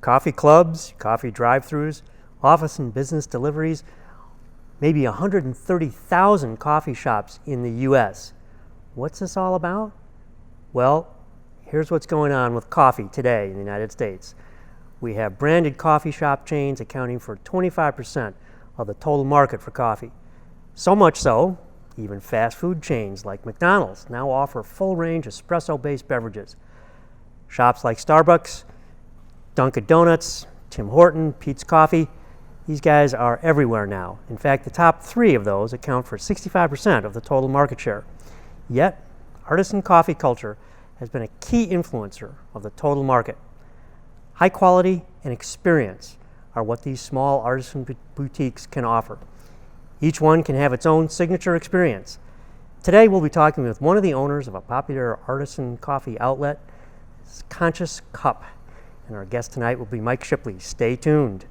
Coffee clubs, coffee drive-thrus, office and business deliveries, maybe 130,000 coffee shops in the U.S. What's this all about? Well, here's what's going on with coffee today in the United States. We have branded coffee shop chains accounting for 25% of the total market for coffee. So much so, even fast food chains like McDonald's now offer full range espresso-based beverages. Shops like Starbucks, Dunkin' Donuts, Tim Hortons, Peet's Coffee, these guys are everywhere now. In fact, the top 3 of those account for 65% of the total market share. Yet, artisan coffee culture has been a key influencer of the total market. High quality and experience are what these small artisan boutiques can offer. Each one can have its own signature experience. Today we'll be talking with one of the owners of a popular artisan coffee outlet, Conscious Cup. And our guest tonight will be Mike Shipley. Stay tuned.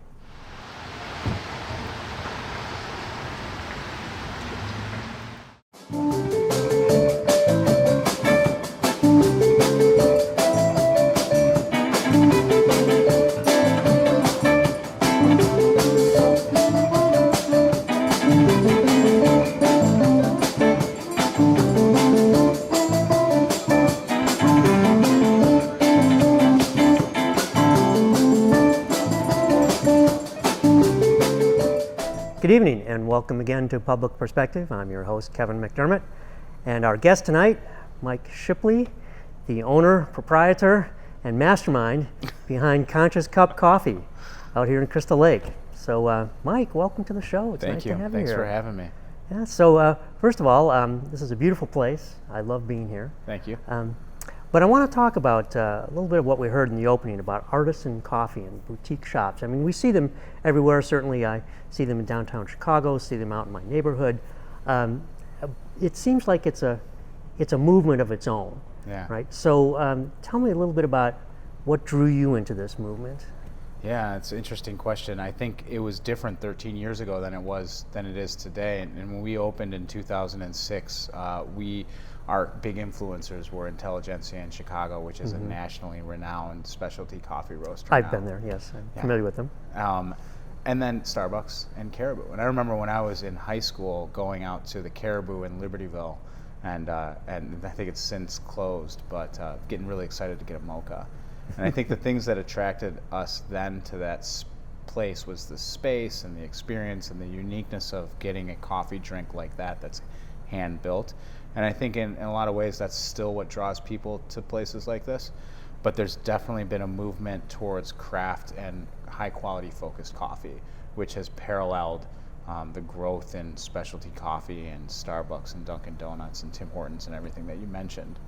Good evening and welcome again to Public Perspective. I'm your host, Kevin McDermott, and our guest tonight, Mike Shipley, the owner, proprietor, and mastermind behind Conscious Cup Coffee out here in Crystal Lake. So, Mike, welcome to the show. It's nice to have you here. Thanks for having me. Yeah. So, first of all, this is a beautiful place. I love being here. Thank you. But I want to talk about a little bit of what we heard in the opening about artisan coffee and boutique shops. I mean, we see them everywhere. Certainly, I see them in downtown Chicago, see them out in my neighborhood. It seems like it's a movement of its own, right? So tell me a little bit about what drew you into this movement. Yeah, it's an interesting question. I think it was different 13 years ago than it is today. And when we opened in 2006, our big influencers were Intelligentsia in Chicago, which is a nationally renowned specialty coffee roaster. I've been there, yes. I'm familiar with them. And then Starbucks and Caribou. And I remember when I was in high school going out to the Caribou in Libertyville, and I think it's since closed, but getting really excited to get a mocha. And I think the things that attracted us then to that place was the space and the experience and the uniqueness of getting a coffee drink like that that's hand-built. And I think in a lot of ways that's still what draws people to places like this. But there's definitely been a movement towards craft and high-quality focused coffee, which has paralleled the growth in specialty coffee and Starbucks and Dunkin' Donuts and Tim Hortons and everything that you mentioned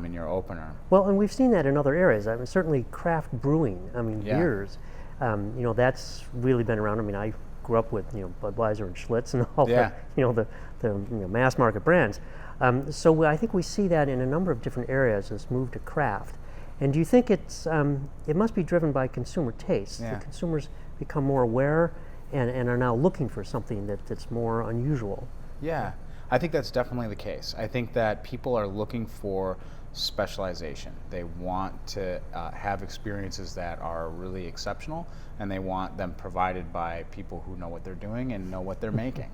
in your opener. Well, and we've seen that in other areas. I mean, certainly craft brewing. I mean, beers. That's really been around. I mean, I grew up with Budweiser and Schlitz and all the mass market brands. So I think we see that in a number of different areas, this move to craft. And do you think it must be driven by consumer tastes? Yeah. The consumers become more aware and are now looking for something that's more unusual. Yeah, I think that's definitely the case. I think that people are looking for specialization. They want to have experiences that are really exceptional, and they want them provided by people who know what they're doing and know what they're making.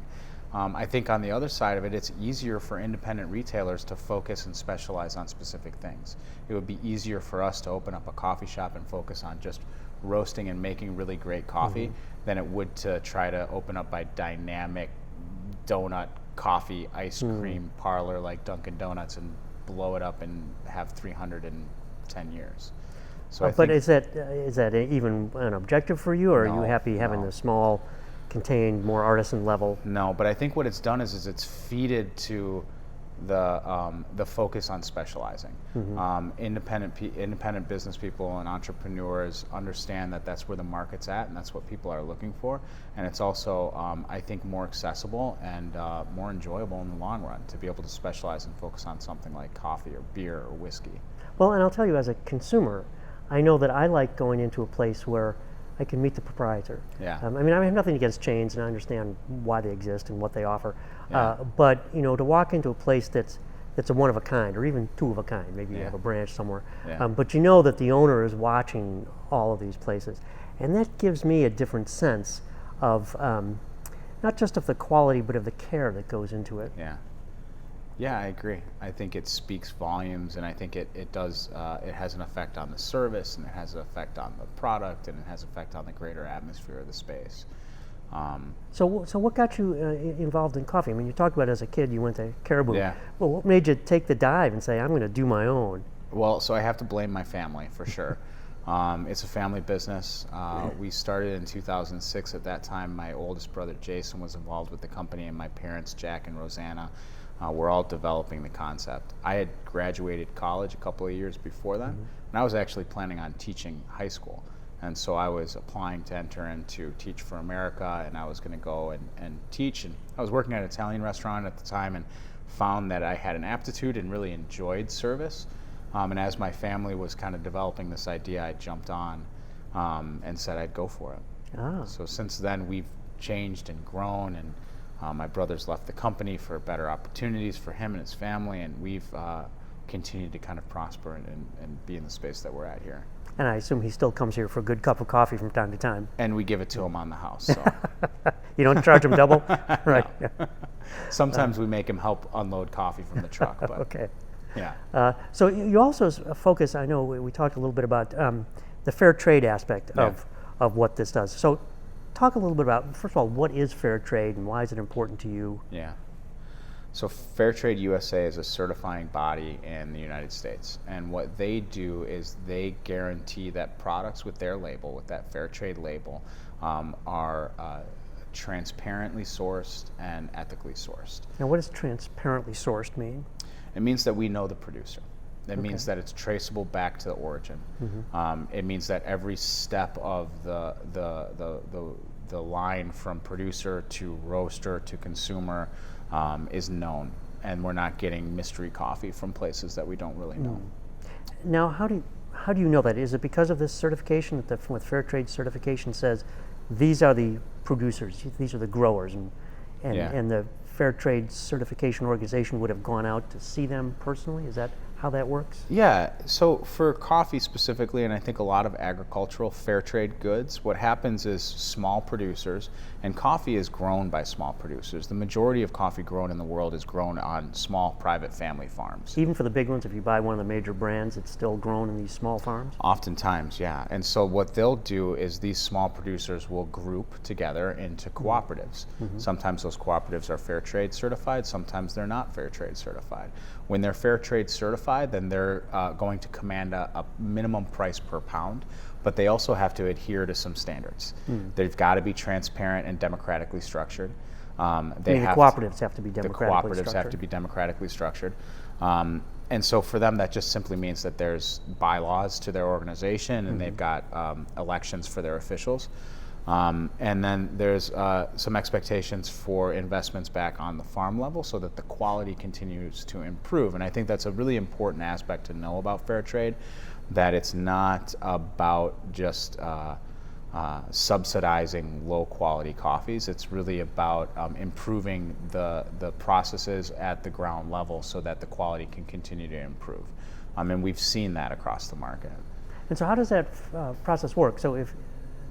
I think on the other side of it, it's easier for independent retailers to focus and specialize on specific things. It would be easier for us to open up a coffee shop and focus on just roasting and making really great coffee than it would to try to open up a dynamic donut, coffee, ice cream parlor like Dunkin' Donuts and blow it up and have 310 years. So but is that even an objective for you, or are you happy having the small, contained, more artisan level? No, but I think what it's done is it's feeded to the focus on specializing. Independent business people and entrepreneurs understand that that's where the market's at, and that's what people are looking for. And it's also, I think, more accessible and more enjoyable in the long run to be able to specialize and focus on something like coffee or beer or whiskey. Well, and I'll tell you, as a consumer, I know that I like going into a place where I can meet the proprietor. Yeah. I mean, I have nothing against chains, and I understand why they exist and what they offer. Yeah. But to walk into a place that's it's a one of a kind, or even two of a kind. Maybe you Yeah. have a branch somewhere. Yeah. But you know that the owner is watching all of these places. And that gives me a different sense of not just of the quality, but of the care that goes into it. Yeah. Yeah, I agree. I think it speaks volumes, and I think it does. It has an effect on the service, and it has an effect on the product, and it has an effect on the greater atmosphere of the space. So what got you involved in coffee? I mean, you talked about as a kid you went to Caribou. Yeah. Well, what made you take the dive and say, I'm going to do my own? Well, so I have to blame my family for sure. It's a family business. We started in 2006. At that time, my oldest brother Jason was involved with the company, and my parents, Jack and Rosanna, were all developing the concept. I had graduated college a couple of years before then, and I was actually planning on teaching high school. And so I was applying to enter into Teach for America, and I was going to go and teach. And I was working at an Italian restaurant at the time and found that I had an aptitude and really enjoyed service. And as my family was kind of developing this idea, I jumped on and said I'd go for it. Ah. So since then, we've changed and grown, and my brother's left the company for better opportunities for him and his family, and we've continued to kind of prosper and be in the space that we're at here. And I assume he still comes here for a good cup of coffee from time to time. And we give it to him on the house. So. You don't charge him double? Right. Sometimes we make him help unload coffee from the truck. But Okay. Yeah. So you also focus, I know we talked a little bit about the fair trade aspect of what this does. So talk a little bit about, first of all, what is fair trade and why is it important to you? Yeah. So Fair Trade USA is a certifying body in the United States. And what they do is they guarantee that products with their label, with that fair trade label, are transparently sourced and ethically sourced. Now, what does transparently sourced mean? It means that we know the producer. It means that it's traceable back to the origin. It means that every step of the line from producer to roaster to consumer is known, and we're not getting mystery coffee from places that we don't really know. Now, how do you know that? Is it because of this certification that with Fair Trade certification says these are the producers, these are the growers, and the Fair Trade certification organization would have gone out to see them personally? Is that how that works? Yeah, so for coffee specifically, and I think a lot of agricultural fair trade goods, what happens is small producers, and coffee is grown by small producers. The majority of coffee grown in the world is grown on small private family farms. Even for the big ones, if you buy one of the major brands, it's still grown in these small farms? Oftentimes, yeah. And so what they'll do is these small producers will group together into cooperatives. Sometimes those cooperatives are fair trade certified, sometimes they're not fair trade certified. When they're fair trade certified, then they're going to command a minimum price per pound, but they also have to adhere to some standards. They've got to be transparent and democratically structured. The cooperatives have to be democratically structured. The cooperatives have to be democratically structured. And so for them, that just simply means that there's bylaws to their organization, and they've got elections for their officials. And then there's some expectations for investments back on the farm level so that the quality continues to improve. And I think that's a really important aspect to know about fair trade, that it's not about just subsidizing low quality coffees. It's really about improving the processes at the ground level so that the quality can continue to improve. And we've seen that across the market. And so how does that process work? So if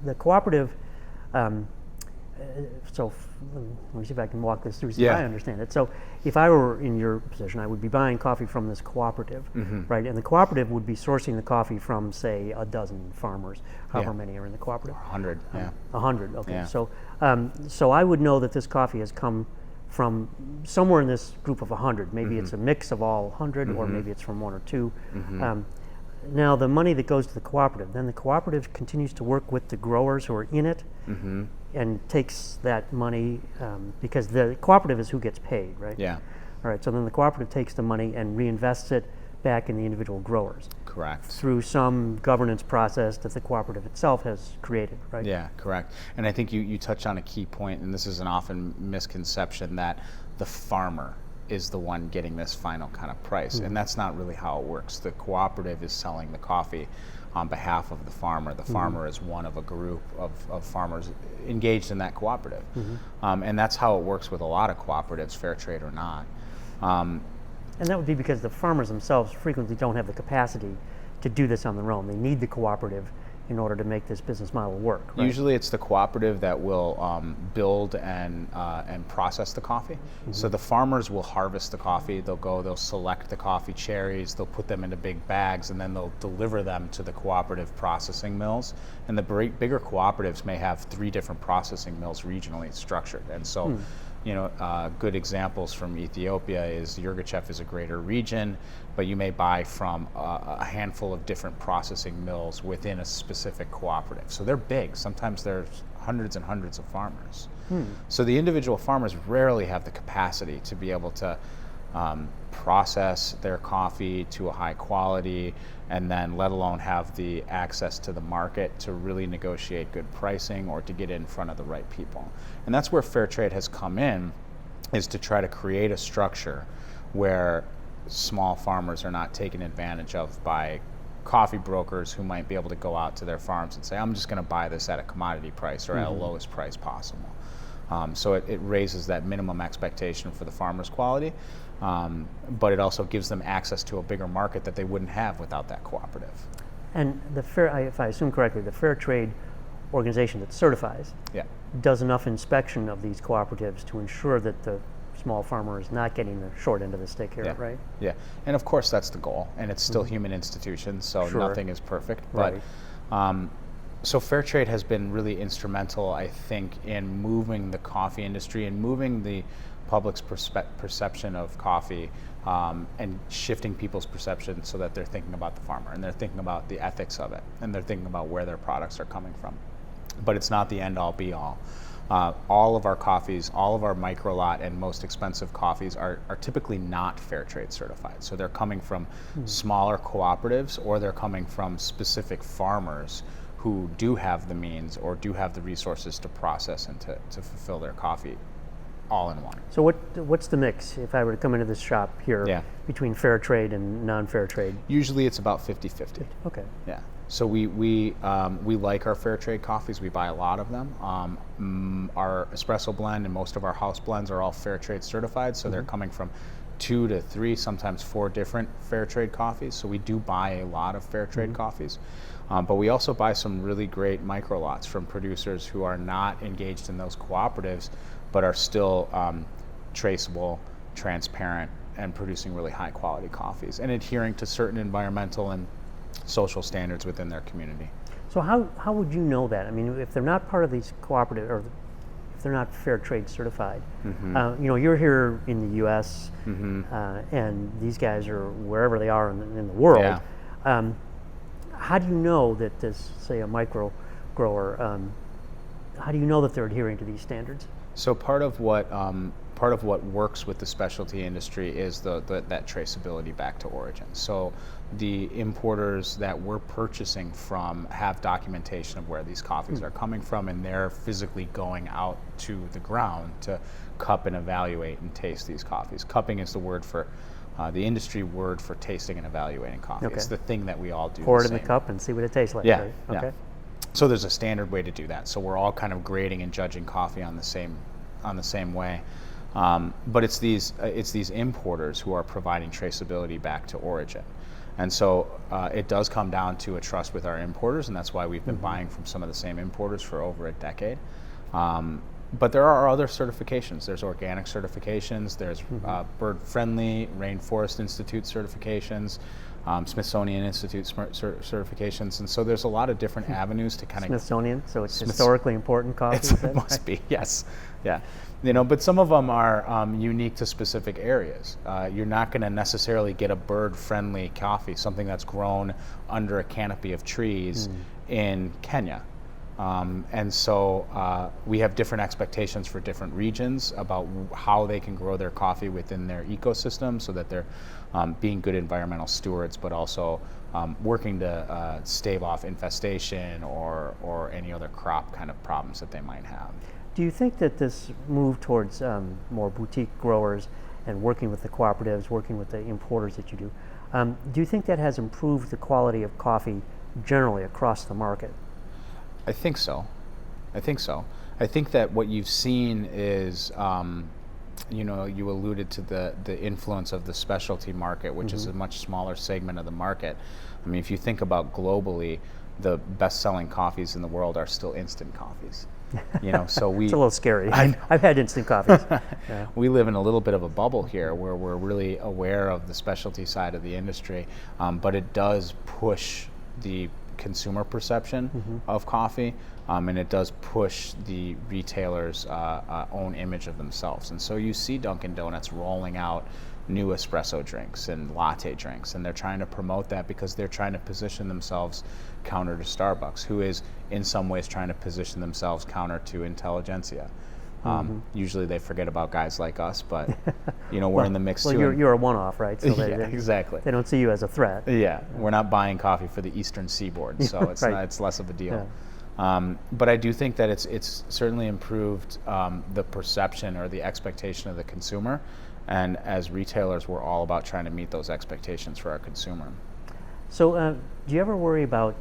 the cooperative, let me see if I can walk this through so I understand it. So if I were in your position, I would be buying coffee from this cooperative, right? And the cooperative would be sourcing the coffee from, say, a dozen farmers, however many are in the cooperative. 100, 100, okay. Yeah. So I would know that this coffee has come from somewhere in this group of 100. Maybe it's a mix of all 100, or maybe it's from one or two. Now, the money that goes to the cooperative, then the cooperative continues to work with the growers who are in it and takes that money, because the cooperative is who gets paid, right? Yeah. All right, so then the cooperative takes the money and reinvests it back in the individual growers. Correct. Through some governance process that the cooperative itself has created, right? Yeah, correct. And I think you touch on a key point, and this is an often misconception, that the farmer is the one getting this final kind of price. And that's not really how it works. The cooperative is selling the coffee on behalf of the farmer. The farmer is one of a group of farmers engaged in that cooperative. And that's how it works with a lot of cooperatives, fair trade or not. And that would be because the farmers themselves frequently don't have the capacity to do this on their own. They need the cooperative in order to make this business model work. Right? Usually it's the cooperative that will build and process the coffee. Mm-hmm. So the farmers will harvest the coffee, they'll select the coffee cherries, they'll put them into big bags, and then they'll deliver them to the cooperative processing mills. And the bigger cooperatives may have 3 different processing mills regionally structured. And so good examples from Ethiopia is Yirgacheffe is a greater region, but you may buy from a handful of different processing mills within a specific cooperative. So they're big. Sometimes there's hundreds and hundreds of farmers. So the individual farmers rarely have the capacity to be able to process their coffee to a high quality, and then let alone have the access to the market to really negotiate good pricing or to get in front of the right people. And that's where fair trade has come in, is to try to create a structure where small farmers are not taken advantage of by coffee brokers who might be able to go out to their farms and say, I'm just going to buy this at a commodity price or at a lowest price possible. So it raises that minimum expectation for the farmer's quality, but it also gives them access to a bigger market that they wouldn't have without that cooperative. And the fair, if I assume correctly, the fair trade organization that certifies does enough inspection of these cooperatives to ensure that the small farmer is not getting the short end of the stick here, right? Yeah, and of course that's the goal, and it's still human institutions, so nothing is perfect. But so fair trade has been really instrumental, I think, in moving the coffee industry and moving the public's perception of coffee and shifting people's perception so that they're thinking about the farmer and they're thinking about the ethics of it and they're thinking about where their products are coming from. But it's not the end all be all. All of our coffees, all of our micro lot and most expensive coffees are typically not fair trade certified. So they're coming from smaller cooperatives, or they're coming from specific farmers who do have the means or do have the resources to process and to fulfill their coffee all in one. So what's the mix, if I were to come into this shop here, between fair trade and non-fair trade? Usually it's about 50-50. Okay. Yeah. So we like our fair trade coffees. We buy a lot of them. Our espresso blend and most of our house blends are all fair trade certified. So they're coming from 2 to 3, sometimes 4 different fair trade coffees. So we do buy a lot of fair trade coffees. But we also buy some really great micro lots from producers who are not engaged in those cooperatives, but are still traceable, transparent, and producing really high quality coffees and adhering to certain environmental and social standards within their community. So how would you know that? I mean, if they're not part of these cooperative, or if they're not fair trade certified, you're here in the U.S. And these guys are wherever they are in the world. How do you know that this, say, a micro grower, how do you know that they're adhering to these standards? So part of what works with the specialty industry is that traceability back to origin. So the importers that we're purchasing from have documentation of where these coffees are coming from, and they're physically going out to the ground to cup and evaluate and taste these coffees. Cupping is the word for the industry word for tasting and evaluating coffee. Okay. It's the thing that we all do. Pour it in the cup and see what it tastes like. Yeah. Right? Yeah. Okay. So there's a standard way to do that. So we're all kind of grading and judging coffee on the same way. But it's these importers who are providing traceability back to origin. And so it does come down to a trust with our importers, and that's why we've been buying from some of the same importers for over a decade. But there are other certifications. There's organic certifications, there's bird-friendly, Rainforest Institute certifications, Smithsonian Institute certifications, and so there's a lot of different avenues to kind of... Smithsonian, so it's historically important coffee? It must be, yes. Yeah. But some of them are unique to specific areas. You're not going to necessarily get a bird-friendly coffee, something that's grown under a canopy of trees in Kenya. And so we have different expectations for different regions about how they can grow their coffee within their ecosystem so that they're being good environmental stewards, but also working to stave off infestation or any other crop kind of problems that they might have. Do you think that this move towards more boutique growers and working with the cooperatives, working with the importers that you do you think that has improved the quality of coffee generally across the market? I think so. I think that what you've seen is you alluded to the influence of the specialty market, which is a much smaller segment of the market. I mean, if you think about globally, the best-selling coffees in the world are still instant coffees. So it's a little scary. I've had instant coffees. Yeah. We live in a little bit of a bubble here where we're really aware of the specialty side of the industry, but it does push the consumer perception of coffee, and it does push the retailers' own image of themselves. And so you see Dunkin' Donuts rolling out new espresso drinks and latte drinks, and they're trying to promote that because they're trying to position themselves counter to Starbucks, who is in some ways trying to position themselves counter to intelligentsia. Usually they forget about guys like us, but we're in the mix too. You're a one-off, right? So exactly. They don't see you as a threat. Yeah, we're not buying coffee for the Eastern Seaboard, so it's right. it's less of a deal. Yeah. But I do think that it's certainly improved the perception or the expectation of the consumer, and as retailers, we're all about trying to meet those expectations for our consumer. So, do you ever worry about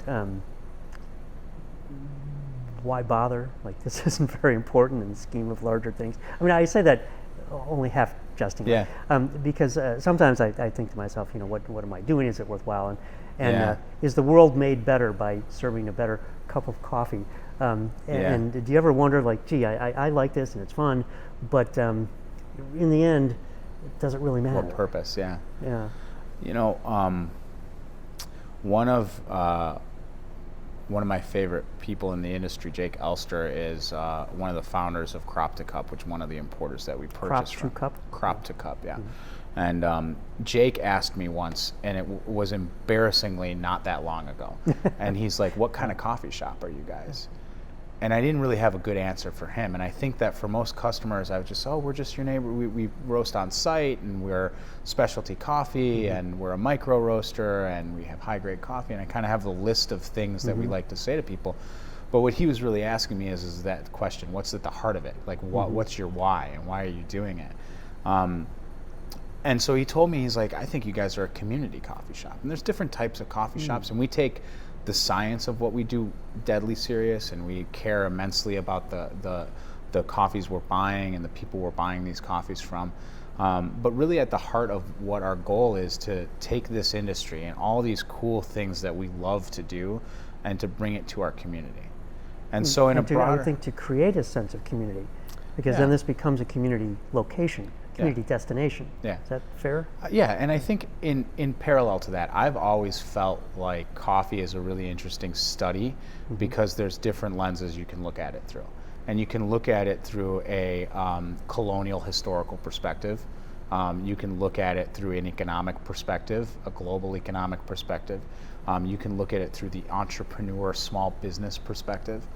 why bother? Like, this isn't very important in the scheme of larger things. I mean, I say that only half jestingly. Yeah. Because sometimes I think to myself, what am I doing? Is it worthwhile? And Yeah. Is the world made better by serving a better cup of coffee? And do you ever wonder, like, gee, I like this and it's fun, but in the end, does it really matter? What purpose? Yeah. Yeah. One of my favorite people in the industry, Jake Elster, is one of the founders of Crop to Cup, which is one of the importers that we purchased from. Crop to Cup, yeah. And Jake asked me once, and it was embarrassingly not that long ago, and he's like, "What kind of coffee shop are you guys?" And I didn't really have a good answer for him. And I think that for most customers, I was just, we're just your neighbor. We roast on site, and we're specialty coffee, and we're a micro roaster, and we have high grade coffee. And I kind of have the list of things that we like to say to people. But what he was really asking me is that question: what's at the heart of it? Like, what's your why, and why are you doing it? And so he told me, he's like, I think you guys are a community coffee shop. And there's different types of coffee shops, and we take the science of what we do deadly serious, and we care immensely about the coffees we're buying and the people we're buying these coffees from. But really at the heart of what our goal is to take this industry and all these cool things that we love to do and to bring it to our community. And so in a broader... I would think to create a sense of community, because then this becomes a community location, community destination. Yeah. Is that fair? Yeah, and I think in parallel to that, I've always felt like coffee is a really interesting study because there's different lenses you can look at it through. And you can look at it through a colonial historical perspective. You can look at it through an economic perspective, a global economic perspective. You can look at it through the entrepreneur, small business perspective.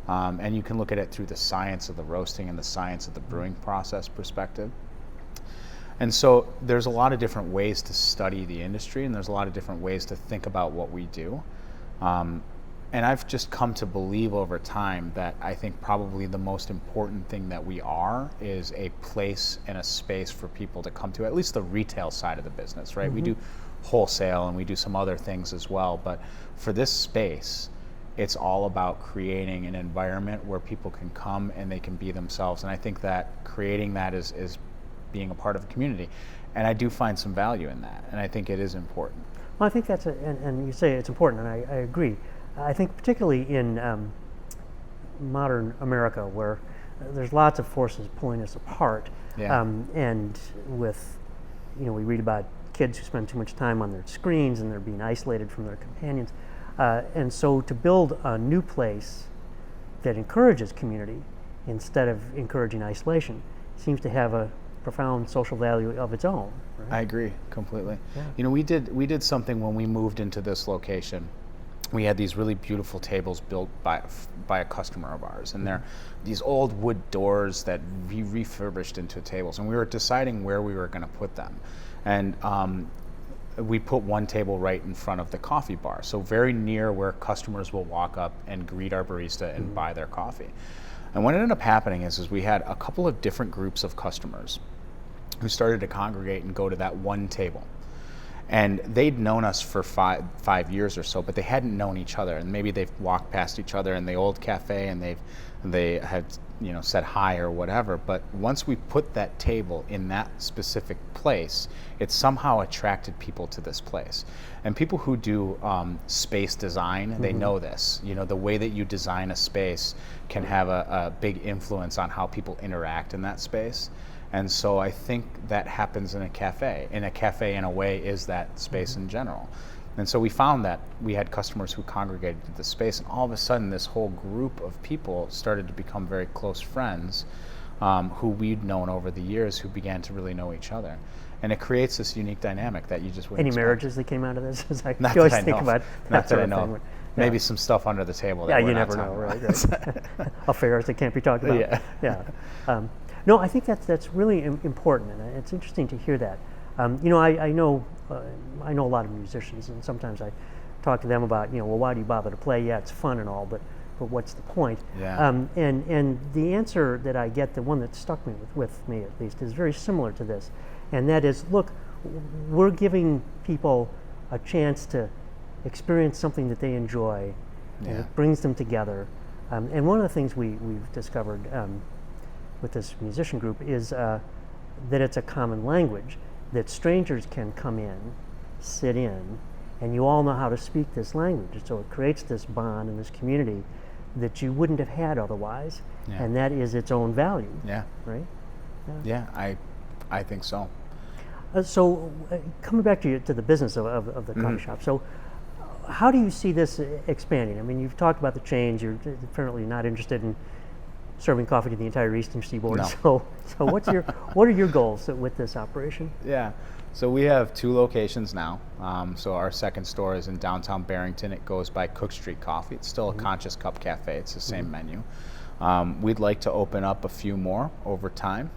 And you can look at it through the science of the roasting and the science of the brewing process perspective. And so there's a lot of different ways to study the industry, and there's a lot of different ways to think about what we do. And I've just come to believe over time that I think probably the most important thing that we are is a place and a space for people to come to, at least the retail side of the business, right? We do wholesale and we do some other things as well, but for this space, it's all about creating an environment where people can come and they can be themselves. And I think that creating that is being a part of a community. And I do find some value in that. And I think it is important. Well, I think that's, and you say it's important, and I agree. I think particularly in modern America, where there's lots of forces pulling us apart. Yeah. And with, we read about kids who spend too much time on their screens and they're being isolated from their companions. And so to build a new place that encourages community instead of encouraging isolation seems to have a profound social value of its own. Right? I agree completely. Yeah. We did something when we moved into this location. We had these really beautiful tables built by a customer of ours, and they're these old wood doors that we refurbished into tables, and we were deciding where we were going to put them. And we put one table right in front of the coffee bar, so very near where customers will walk up and greet our barista and buy their coffee. And what ended up happening is we had a couple of different groups of customers who started to congregate and go to that one table. And they'd known us for five years or so, but they hadn't known each other. And maybe they've walked past each other in the old cafe and they had said hi or whatever. But once we put that table in that specific place, it somehow attracted people to this place. And people who do space design, they know this. The way that you design a space can have a big influence on how people interact in that space. And so I think that happens in a cafe. In a way, is that space in general. And so we found that we had customers who congregated at the space, and all of a sudden this whole group of people started to become very close friends who we'd known over the years, who began to really know each other. And it creates this unique dynamic that you just wouldn't expect. Marriages that came out of this? Not you always that I think know. about Not that I sort of know. thing. Maybe some stuff under the table. Yeah, That you never know, right? Affairs that can't be talked about. Yeah. No, I think that's really important, and it's interesting to hear that. I know a lot of musicians, and sometimes I talk to them about, well, why do you bother to play? Yeah, it's fun and all, but what's the point? Yeah. And the answer that I get, the one that stuck with me at least, is very similar to this, and that is, look, we're giving people a chance to experience something that they enjoy, and it brings them together. And one of the things we've discovered with this musician group is that it's a common language, that strangers can come in, sit in, and you all know how to speak this language. So it creates this bond and this community that you wouldn't have had otherwise, and that is its own value. Yeah. Right? Yeah, I think so. So coming back to the business of the coffee shop, so how do you see this expanding? I mean, you've talked about the chains. You're apparently not interested in serving coffee to the entire Eastern Seaboard. No. So what are your goals with this operation? Yeah. So we have 2 locations now. So our second store is in downtown Barrington. It goes by Cook Street Coffee. It's still a Conscious Cup Cafe. It's the same menu. We'd like to open up a few more over time.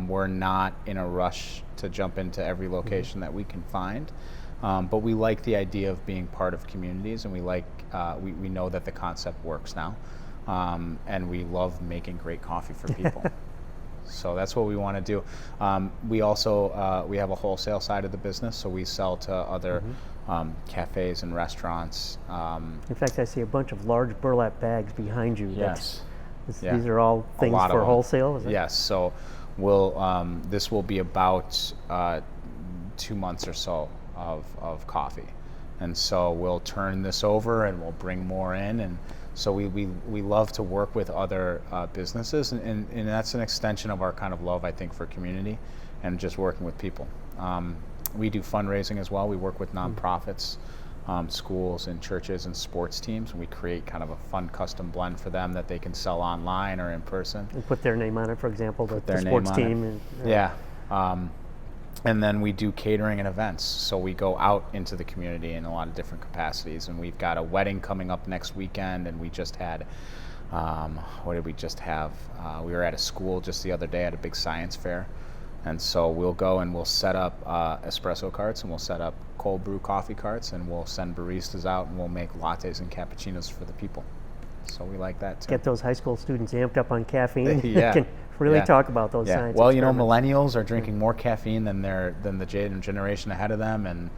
We're not in a rush to jump into every location that we can find. But we like the idea of being part of communities, and we know that the concept works now. And we love making great coffee for people. So that's what we want to do. We also we have a wholesale side of the business, so we sell to other cafes and restaurants. In fact, I see a bunch of large burlap bags behind you. Yes. These are all things for wholesale, is it? Yes. So this will be about 2 months or so of coffee. And so we'll turn this over and we'll bring more in. And so we love to work with other businesses, and that's an extension of our kind of love, I think, for community and just working with people. We do fundraising as well. We work with nonprofits, schools and churches and sports teams, and we create kind of a fun custom blend for them that they can sell online or in person. And put their name on it, for example, the sports team. And then we do catering and events. So we go out into the community in a lot of different capacities. And we've got a wedding coming up next weekend. And we just had, what did we just have? We were at a school just the other day at a big science fair. And so we'll go and we'll set up espresso carts, and we'll set up cold brew coffee carts, and we'll send baristas out, and we'll make lattes and cappuccinos for the people. So we like that too. Get those high school students amped up on caffeine. Yeah. Can really talk about those science Well, experiments. millennials are drinking more caffeine than the generation ahead of them, and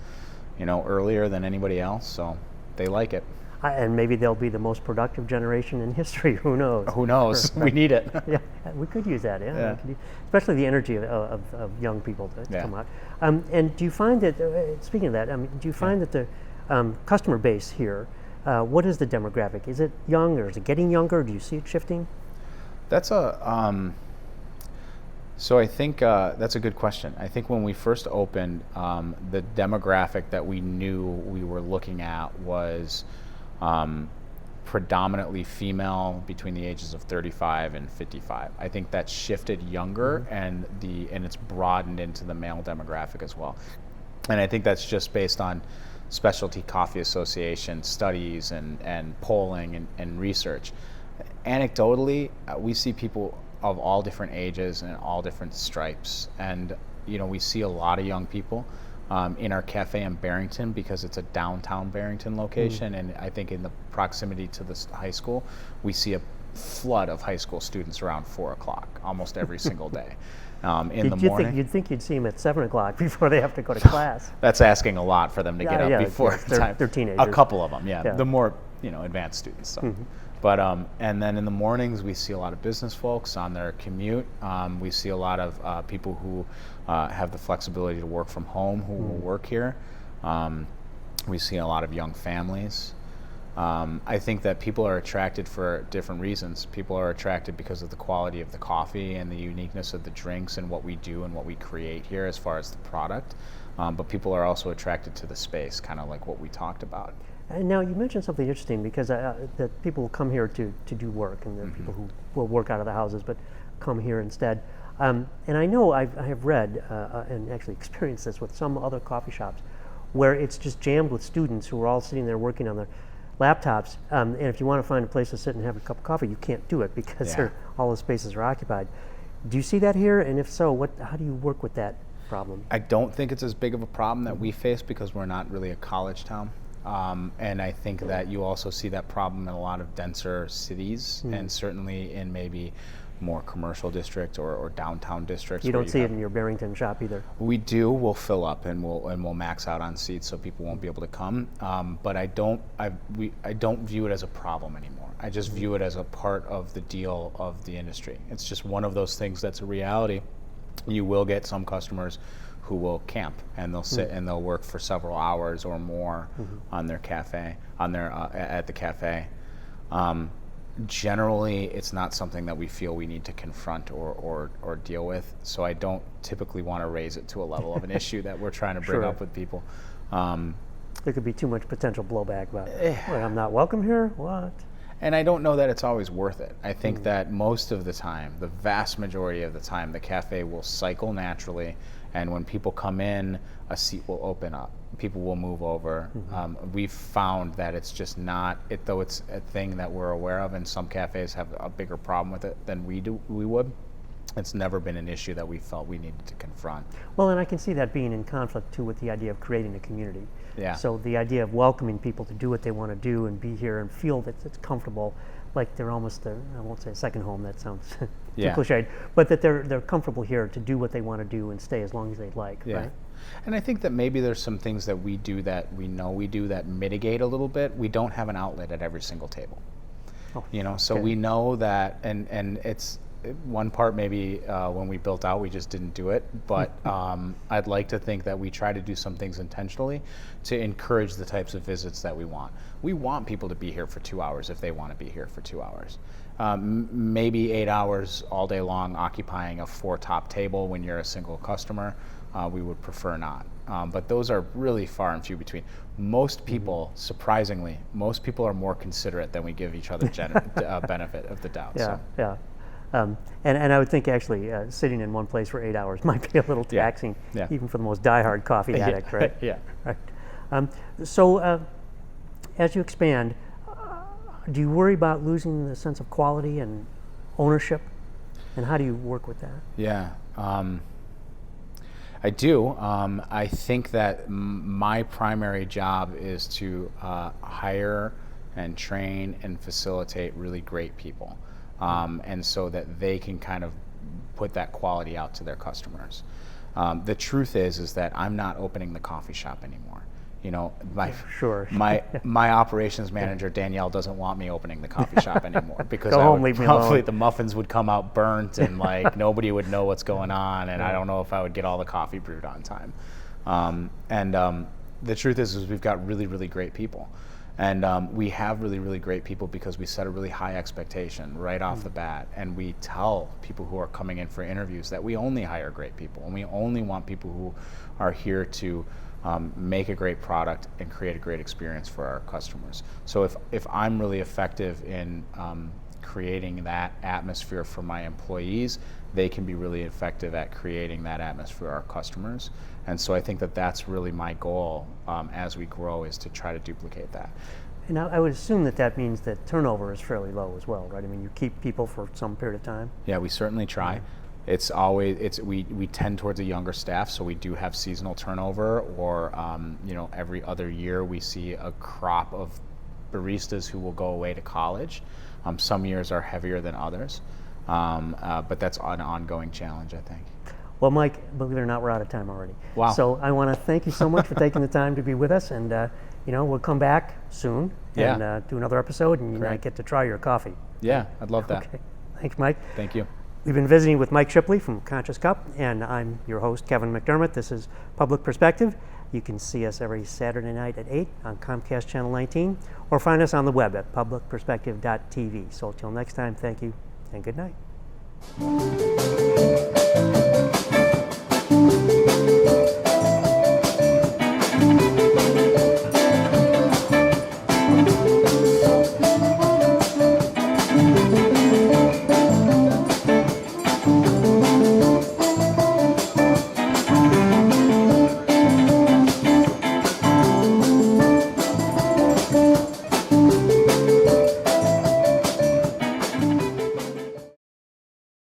earlier than anybody else. So they like it. And maybe they'll be the most productive generation in history. Who knows? Who knows? We need it. Yeah, we could use that. Yeah. Especially the energy of young people to come out. And do you find that? Speaking of that, do you find that the customer base here? What is the demographic? Is it young, or is it getting younger? Do you see it shifting? That's So I think that's a good question. I think when we first opened, the demographic that we knew we were looking at was predominantly female between the ages of 35 and 55. I think that's shifted younger, and it's broadened into the male demographic as well. And I think that's just based on Specialty Coffee Association studies and polling and research. Anecdotally, we see people of all different ages and all different stripes, and we see a lot of young people in our cafe in Barrington because it's a downtown Barrington location, and I think in the proximity to this high school, we see a flood of high school students around 4 o'clock almost every single day. In the You'd morning. You'd think you'd see them at 7 o'clock before they have to go to class. That's asking a lot for them to get up before time. They're teenagers. A couple of them, yeah. The more advanced students. So. But and then in the mornings we see a lot of business folks on their commute. We see a lot of people who have the flexibility to work from home who will work here. We see a lot of young families. I think that people are attracted for different reasons. People are attracted because of the quality of the coffee and the uniqueness of the drinks and what we do and what we create here as far as the product. But people are also attracted to the space, kind of like what we talked about. And now you mentioned something interesting, because that people come here to do work, and there are people who will work out of the houses but come here instead. And I know I have read and actually experienced this with some other coffee shops where it's just jammed with students who are all sitting there working on their laptops, and if you want to find a place to sit and have a cup of coffee, you can't do it because all the spaces are occupied. Do you see that here? And if so, how do you work with that problem? I don't think it's as big of a problem that we face because we're not really a college town. And I think that you also see that problem in a lot of denser cities, and certainly in maybe more commercial districts or downtown districts. You don't see it in your Barrington shop either. We do. We'll fill up and we'll max out on seats so people won't be able to come. But I don't view it as a problem anymore. I just view it as a part of the deal of the industry. It's just one of those things that's a reality. You will get some customers who will camp and they'll sit and they'll work for several hours or more on their cafe, at the cafe. Generally, it's not something that we feel we need to confront or deal with. So I don't typically want to raise it to a level of an issue that we're trying to bring up with people. There could be too much potential blowback about, well, I'm not welcome here? What? And I don't know that it's always worth it. I think that most of the time, the vast majority of the time, the cafe will cycle naturally, and when people come in, a seat will open up. People will move over. We've found that it's just not, though it's a thing that we're aware of, and some cafes have a bigger problem with it than we would. It's never been an issue that we felt we needed to confront. Well, and I can see that being in conflict too with the idea of creating a community. Yeah. So the idea of welcoming people to do what they want to do and be here and feel that it's comfortable, like they're almost I won't say a second home, that sounds too cliched, but that they're comfortable here to do what they want to do and stay as long as they'd like, right? And I think that maybe there's some things that we do that we know we do that mitigate a little bit. We don't have an outlet at every single table. So we know that, and it's one part maybe when we built out, we just didn't do it. But I'd like to think that we try to do some things intentionally to encourage the types of visits that we want. We want people to be here for 2 hours if they want to be here for 2 hours. Maybe 8 hours all day long occupying a 4-top table when you're a single customer. We would prefer not. But those are really far and few between. Most people, surprisingly, most people are more considerate than we give each other benefit of the doubt. And I would think actually sitting in one place for 8 hours might be a little taxing, even for the most diehard coffee addict, right? Right. So as you expand, do you worry about losing the sense of quality and ownership? And how do you work with that? Yeah. I do. I think that my primary job is to hire and train and facilitate really great people. And so that they can kind of put that quality out to their customers. The truth is that I'm not opening the coffee shop anymore. My operations manager Danielle doesn't want me opening the coffee shop anymore because probably the muffins would come out burnt and like nobody would know what's going on, and I don't know if I would get all the coffee brewed on time. The truth is we've got really, really great people. And we have really, really great people because we set a really high expectation right off the bat. And we tell people who are coming in for interviews that we only hire great people. And we only want people who are here to make a great product and create a great experience for our customers. So if I'm really effective in creating that atmosphere for my employees, they can be really effective at creating that atmosphere for our customers. And so I think that that's really my goal as we grow, is to try to duplicate that. And I would assume that means that turnover is fairly low as well, right? I mean, you keep people for some period of time. Yeah, we certainly try. Mm-hmm. It's always we tend towards a younger staff, so we do have seasonal turnover, or every other year we see a crop of baristas who will go away to college. Some years are heavier than others, but that's an ongoing challenge, I think. Well, Mike, believe it or not, we're out of time already. Wow. So I want to thank you so much for taking the time to be with us, and we'll come back soon and do another episode, and you might get to try your coffee. Yeah, I'd love that. Okay. Thanks, Mike. Thank you. We've been visiting with Mike Shipley from Conscious Cup, and I'm your host, Kevin McDermott. This is Public Perspective. You can see us every Saturday night at 8 on Comcast Channel 19, or find us on the web at publicperspective.tv. So until next time, thank you and good night.